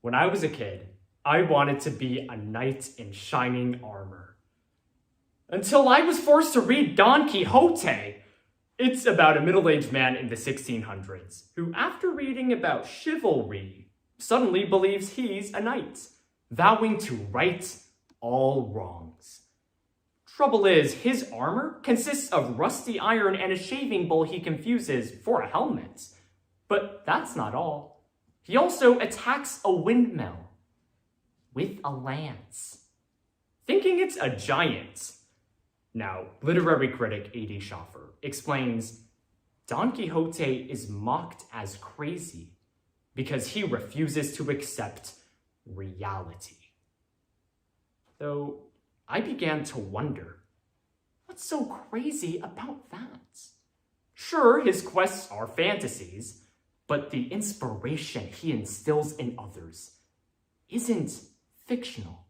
When I was a kid, I wanted to be a knight in shining armor. Until I was forced to read Don Quixote. It's about a middle-aged man in the 1600s who, after reading about chivalry, suddenly believes he's a knight, vowing to right all wrongs. Trouble is, his armor consists of rusty iron and a shaving bowl he confuses for a helmet. But that's not all. He also attacks a windmill with a lance, thinking it's a giant. Now, literary critic A.D. Schaffer explains, Don Quixote is mocked as crazy because he refuses to accept reality. Though I began to wonder, what's so crazy about that? Sure, his quests are fantasies, but the inspiration he instills in others isn't fictional.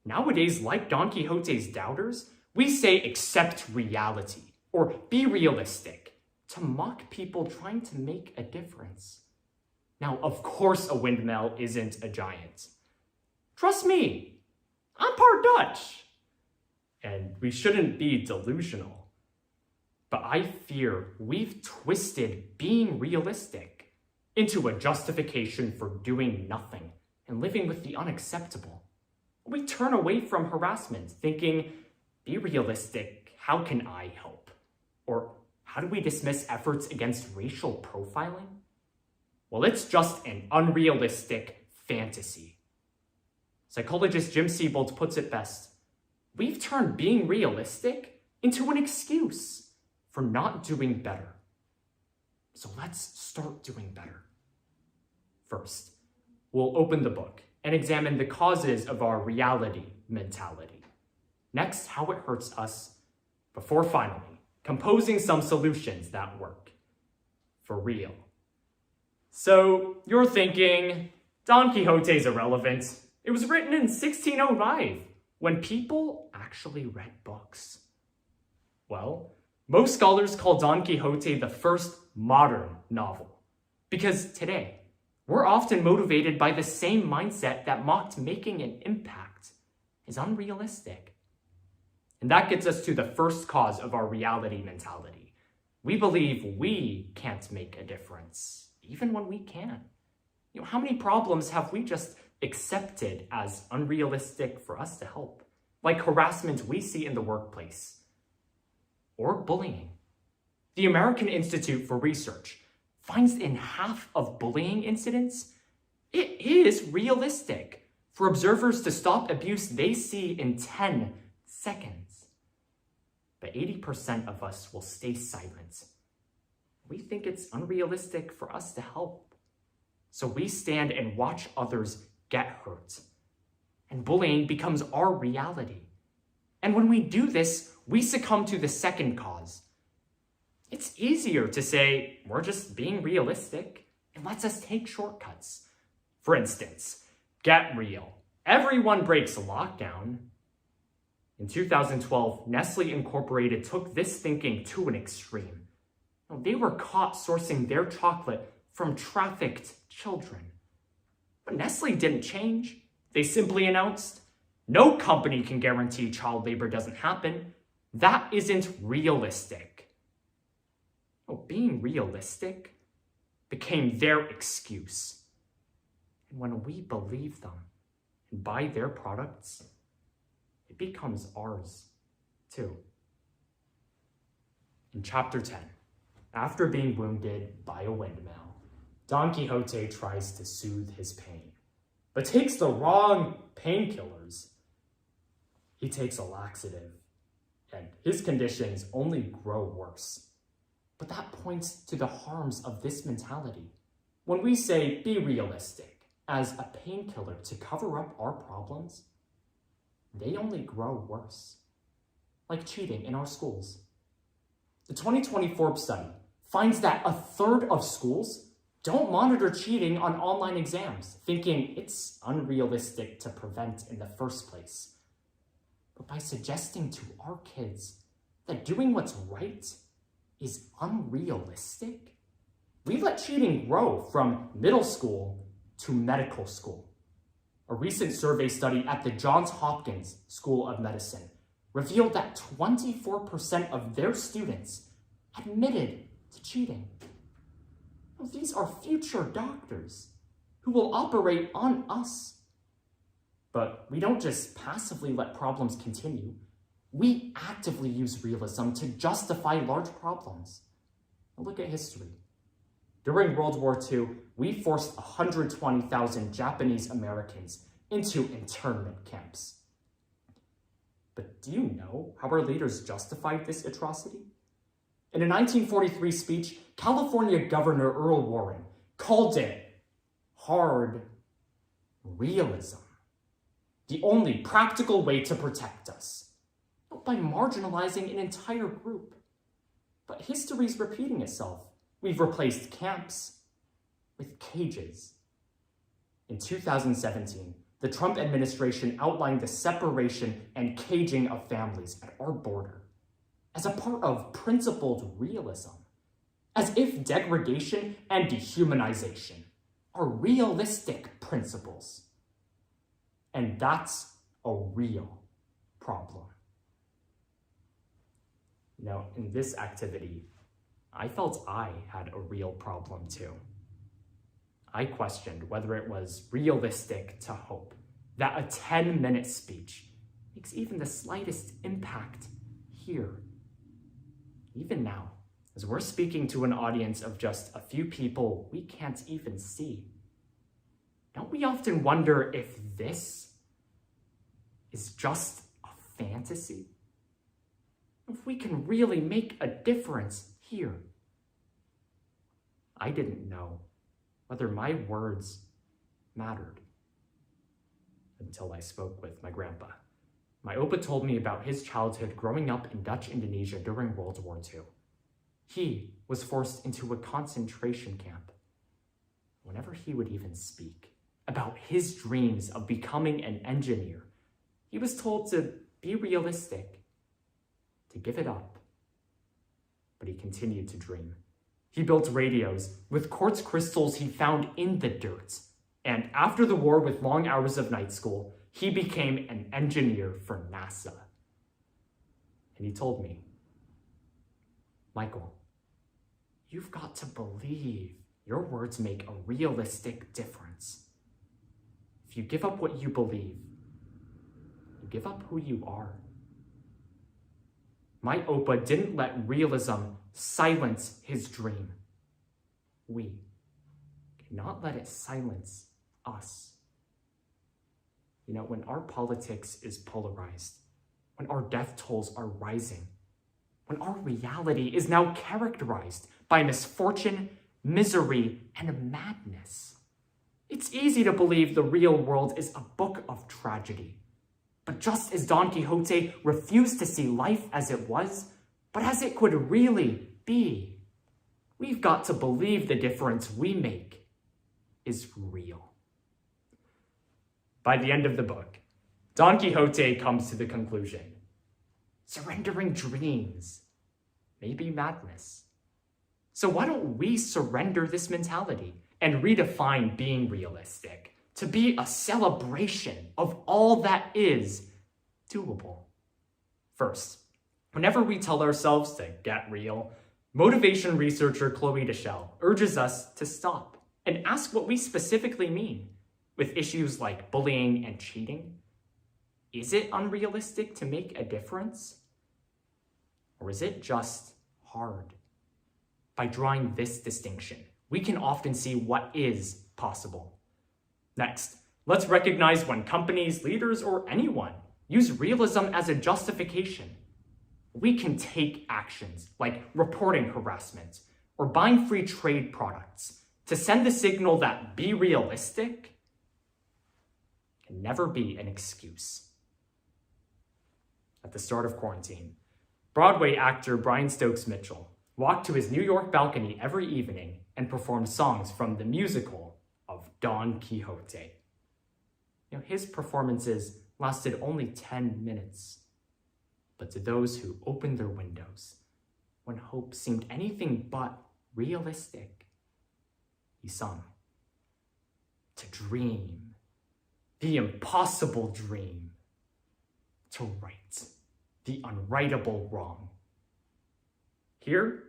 Nowadays, like Don Quixote's doubters, we say accept reality or be realistic to mock people trying to make a difference. Now, of course, a windmill isn't a giant. Trust me, I'm part Dutch. And we shouldn't be delusional. But I fear we've twisted being realistic into a justification for doing nothing and living with the unacceptable. We turn away from harassment, thinking, be realistic, how can I help? Or how do we dismiss efforts against racial profiling? Well, it's just an unrealistic fantasy. Psychologist Jim Siebold puts it best. We've turned being realistic into an excuse for not doing better. So let's start doing better. First, we'll open the book and examine the causes of our reality mentality. Next, how it hurts us, before finally composing some solutions that work. For real. So, you're thinking, Don Quixote's irrelevant. It was written in 1605, when people actually read books. Well, most scholars call Don Quixote the first modern novel, because today, we're often motivated by the same mindset that mocked making an impact is unrealistic. And that gets us to the first cause of our reality mentality. We believe we can't make a difference, even when we can. How many problems have we just accepted as unrealistic for us to help? Like harassment we see in the workplace, or bullying. The American Institute for Research finds in half of bullying incidents, it is realistic for observers to stop abuse they see in 10 seconds. But 80% of us will stay silent. We think it's unrealistic for us to help. So we stand and watch others get hurt. And bullying becomes our reality. And when we do this, we succumb to the second cause. It's easier to say, we're just being realistic, and lets us take shortcuts. For instance, get real. Everyone breaks a lockdown. In 2012, Nestle Incorporated took this thinking to an extreme. They were caught sourcing their chocolate from trafficked children. But Nestle didn't change. They simply announced, no company can guarantee child labor doesn't happen. That isn't realistic. Being realistic became their excuse. And when we believe them and buy their products, it becomes ours too. In chapter 10, after being wounded by a windmill, Don Quixote tries to soothe his pain, but takes the wrong painkillers. He takes a laxative, and his conditions only grow worse. But that points to the harms of this mentality. When we say be realistic as a painkiller to cover up our problems, they only grow worse. Like cheating in our schools. The 2020 Forbes study finds that a third of schools don't monitor cheating on online exams, thinking it's unrealistic to prevent in the first place. But by suggesting to our kids that doing what's right is unrealistic, we let cheating grow from middle school to medical school. A recent survey study at the Johns Hopkins School of Medicine revealed that 24% of their students admitted to cheating. Now, these are future doctors who will operate on us. But we don't just passively let problems continue. We actively use realism to justify large problems. Now, look at history. During World War II, we forced 120,000 Japanese Americans into internment camps. But do you know how our leaders justified this atrocity? In a 1943 speech, California Governor Earl Warren called it hard realism, the only practical way to protect us, not by marginalizing an entire group. But history's repeating itself. We've replaced camps with cages. In 2017, the Trump administration outlined the separation and caging of families at our border as a part of principled realism, as if degradation and dehumanization are realistic principles. And that's a real problem. Now, in this activity, I felt I had a real problem too. I questioned whether it was realistic to hope that a 10-minute speech makes even the slightest impact here. Even now, as we're speaking to an audience of just a few people we can't even see, don't we often wonder if this is just a fantasy? If we can really make a difference here? I didn't know whether my words mattered until I spoke with my grandpa. My Opa told me about his childhood growing up in Dutch Indonesia during World War II. He was forced into a concentration camp. Whenever he would even speak about his dreams of becoming an engineer, he was told to be realistic, to give it up. But he continued to dream. He built radios with quartz crystals he found in the dirt. And after the war, with long hours of night school, he became an engineer for NASA. And he told me, Michael, you've got to believe your words make a realistic difference. If you give up what you believe, you give up who you are. My Opa didn't let realism silence his dream. We cannot let it silence us. You know, when our politics is polarized, when our death tolls are rising, when our reality is now characterized by misfortune, misery, and madness, it's easy to believe the real world is a book of tragedy. But just as Don Quixote refused to see life as it was, but as it could really be, we've got to believe the difference we make is real. By the end of the book, Don Quixote comes to the conclusion: surrendering dreams may be madness. So why don't we surrender this mentality and redefine being realistic to be a celebration of all that is doable? First, whenever we tell ourselves to get real, motivation researcher Chloe Deschelle urges us to stop and ask what we specifically mean with issues like bullying and cheating. Is it unrealistic to make a difference? Or is it just hard? By drawing this distinction, we can often see what is possible. Next, let's recognize when companies, leaders, or anyone use realism as a justification. We can take actions like reporting harassment or buying free trade products to send the signal that be realistic can never be an excuse. At the start of quarantine, Broadway actor Brian Stokes Mitchell walked to his New York balcony every evening and performed songs from the musical of Don Quixote. His performances lasted only 10 minutes. But to those who opened their windows, when hope seemed anything but realistic, he sung. to dream, the impossible dream, to right the unrightable wrong. Here,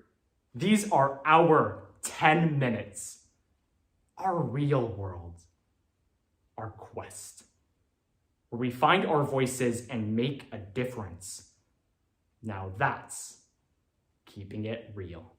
these are our 10 minutes, our real world, our quest, where we find our voices and make a difference. Now that's keeping it real.